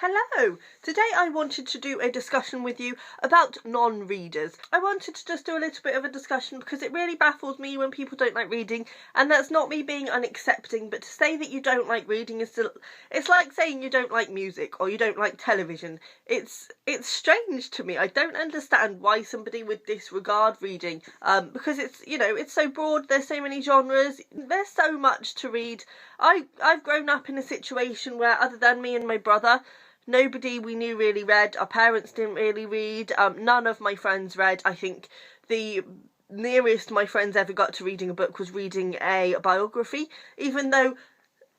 Hello! Today I wanted to do a discussion with you about non-readers. I wanted to just do a little bit of a discussion because it really baffles me when people don't like reading, and that's not me being unaccepting, but to say that you don't like reading is still, it's like saying you don't like music or you don't like television. It's strange to me. I don't understand why somebody would disregard reading, because it's so broad, there's so many genres, there's so much to read. I've grown up in a situation where, other than me and my brother, nobody we knew really read. Our parents didn't really read. None of my friends read. I think the nearest my friends ever got to reading a book was reading a biography, even though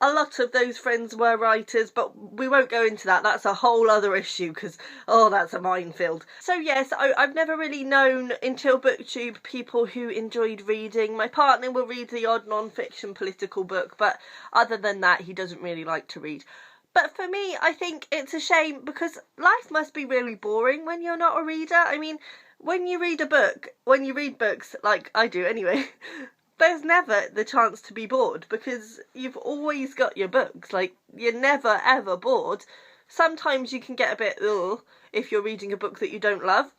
a lot of those friends were writers, but we won't go into that. That's a whole other issue because, that's a minefield. So yes, I've never really known until BookTube people who enjoyed reading. My partner will read the odd non-fiction political book, but other than that, he doesn't really like to read. But for me, I think it's a shame because life must be really boring when you're not a reader. I mean, when you read books, like I do anyway, there's never the chance to be bored because you've always got your books. Like, you're never ever bored. Sometimes you can get a bit if you're reading a book that you don't love.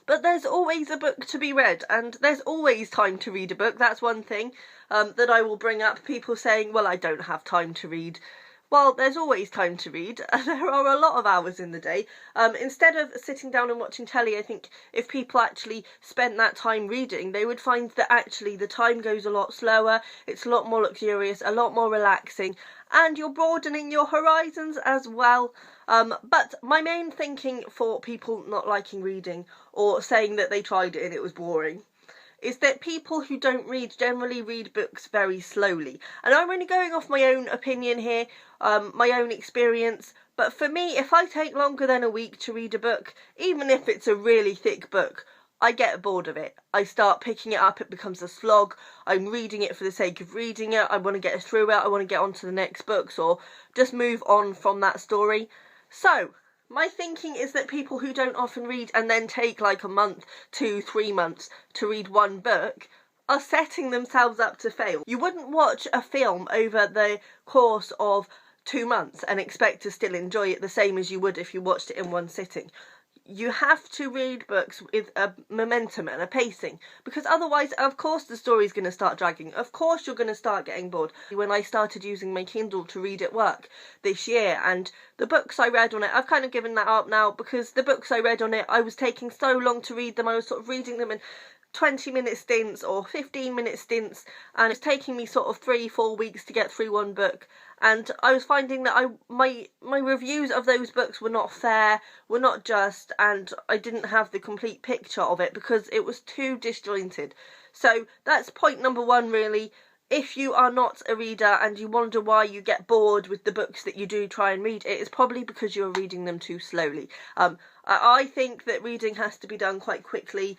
But there's always a book to be read, and there's always time to read a book. That's one thing that I will bring up. People saying, well, I don't have time to read. Well, there's always time to read. There are a lot of hours in the day. Instead of sitting down and watching telly, I think if people actually spent that time reading, they would find that actually the time goes a lot slower, it's a lot more luxurious, a lot more relaxing, and you're broadening your horizons as well. But my main thinking for people not liking reading or saying that they tried it and it was boring is that people who don't read generally read books very slowly. And I'm only going off my own opinion here, my own experience, but for me, if I take longer than a week to read a book, even if it's a really thick book, I get bored of it. I start picking it up, it becomes a slog, I'm reading it for the sake of reading it, I want to get through it, I want to get on to the next books, or just move on from that story. So, my thinking is that people who don't often read and then take like a month, 2-3 months to read one book are setting themselves up to fail. You wouldn't watch a film over the course of 2 months and expect to still enjoy it the same as you would if you watched it in one sitting. You have to read books with a momentum and a pacing, because otherwise, of course, the story's going to start dragging. Of course, you're going to start getting bored. When I started using my Kindle to read at work this year, and the books I read on it, I've kind of given that up now, because the books I read on it, I was taking so long to read them. I was sort of reading them in 20-minute stints or 15-minute stints, and it's taking me sort of 3-4 weeks to get through one book. And I was finding that my reviews of those books were not fair, were not just, and I didn't have the complete picture of it because it was too disjointed. So that's point number one, really. If you are not a reader and you wonder why you get bored with the books that you do try and read, it is probably because you're reading them too slowly. I think that reading has to be done quite quickly,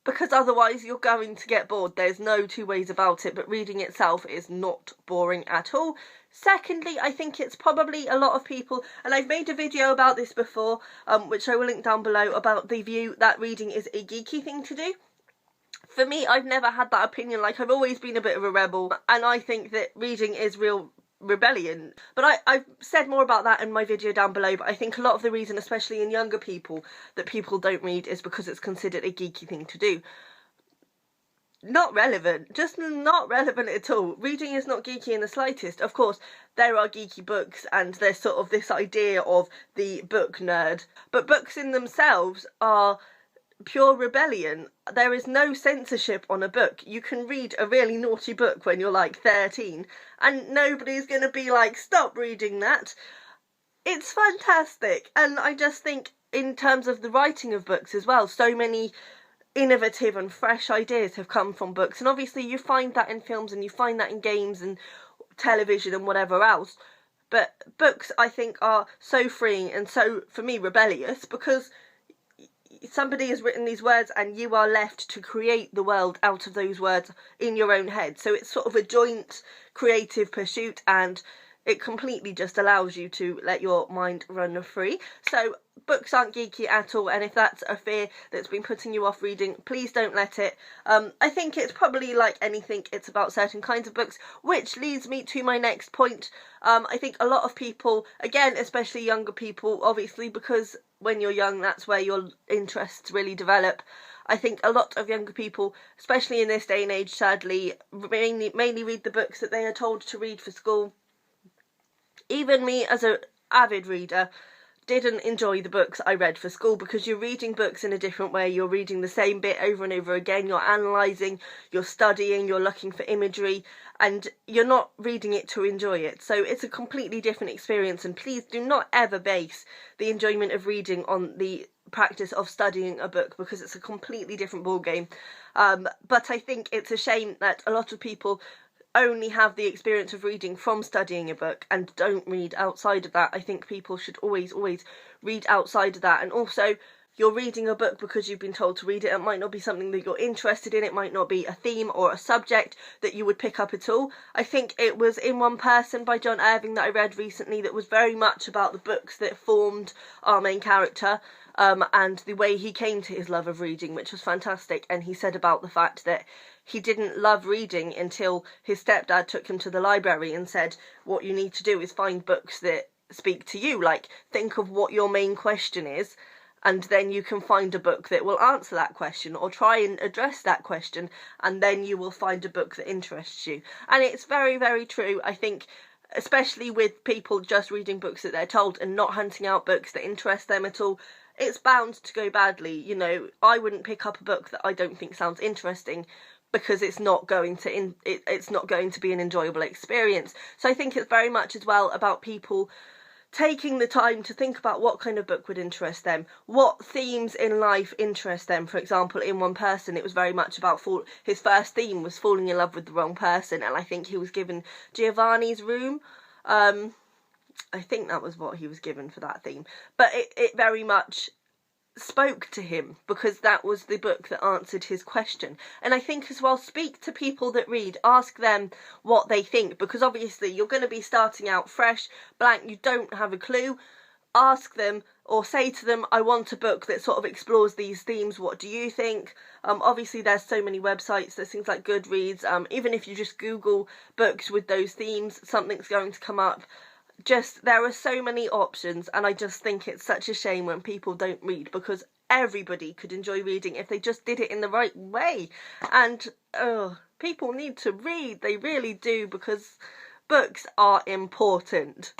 because otherwise you're going to get bored. There's no two ways about it, but reading itself is not boring at all. Secondly, I think it's probably a lot of people, and I've made a video about this before, which I will link down below, about the view that reading is a geeky thing to do. For me, I've never had that opinion. Like, I've always been a bit of a rebel, and I think that reading is real rebellion. But I've said more about that in my video down below, but I think a lot of the reason, especially in younger people, that people don't read is because it's considered a geeky thing to do. Not relevant. Just not relevant at all. Reading is not geeky in the slightest. Of course, there are geeky books, and there's sort of this idea of the book nerd. But books in themselves are pure rebellion. There is no censorship on a book. You can read a really naughty book when you're like 13 and nobody's going to be like, stop reading that. It's fantastic. And I just think in terms of the writing of books as well, so many innovative and fresh ideas have come from books, and obviously you find that in films and you find that in games and television and whatever else. But books, I think, are so freeing and so, for me, rebellious, because somebody has written these words and you are left to create the world out of those words in your own head. So it's sort of a joint creative pursuit, and it completely just allows you to let your mind run free. So books aren't geeky at all, and if that's a fear that's been putting you off reading, please don't let it. I think it's probably like anything, it's about certain kinds of books, which leads me to my next point. I think a lot of people, again, especially younger people, obviously, because when you're young, that's where your interests really develop. I think a lot of younger people, especially in this day and age, sadly, mainly read the books that they are told to read for school. Even me, as an avid reader, didn't enjoy the books I read for school, because you're reading books in a different way. You're reading the same bit over and over again. You're analysing, you're studying, you're looking for imagery, and you're not reading it to enjoy it. So it's a completely different experience, and please do not ever base the enjoyment of reading on the practice of studying a book, because it's a completely different ballgame. But I think it's a shame that a lot of people only have the experience of reading from studying a book and don't read outside of that. I think people should always read outside of that. And also, you're reading a book because you've been told to read it. It might not be something that you're interested in. It might not be a theme or a subject that you would pick up at all. I think it was In One Person by John Irving that I read recently that was very much about the books that formed our main character, and the way he came to his love of reading, which was fantastic. And he said about the fact that he didn't love reading until his stepdad took him to the library and said, what you need to do is find books that speak to you. Like, think of what your main question is, and then you can find a book that will answer that question, or try and address that question, and then you will find a book that interests you. And it's very, very true. I think, especially with people just reading books that they're told and not hunting out books that interest them at all, it's bound to go badly. You know, I wouldn't pick up a book that I don't think sounds interesting, because it's not going to be an enjoyable experience. So I think it's very much as well about people taking the time to think about what kind of book would interest them, what themes in life interest them. For example, In One Person, it was very much about his first theme was falling in love with the wrong person, and I think he was given Giovanni's Room. I think that was what he was given for that theme. But it very much spoke to him, because that was the book that answered his question. And I think as well, speak to people that read, ask them what they think, because obviously you're going to be starting out fresh, blank, you don't have a clue. Ask them, or say to them, I want a book that sort of explores these themes, what do you think? Obviously there's so many websites, there's things like Goodreads, even if you just Google books with those themes, something's going to come up. There are so many options, and I just think it's such a shame when people don't read, because everybody could enjoy reading if they just did it in the right way. And people need to read, they really do, because books are important.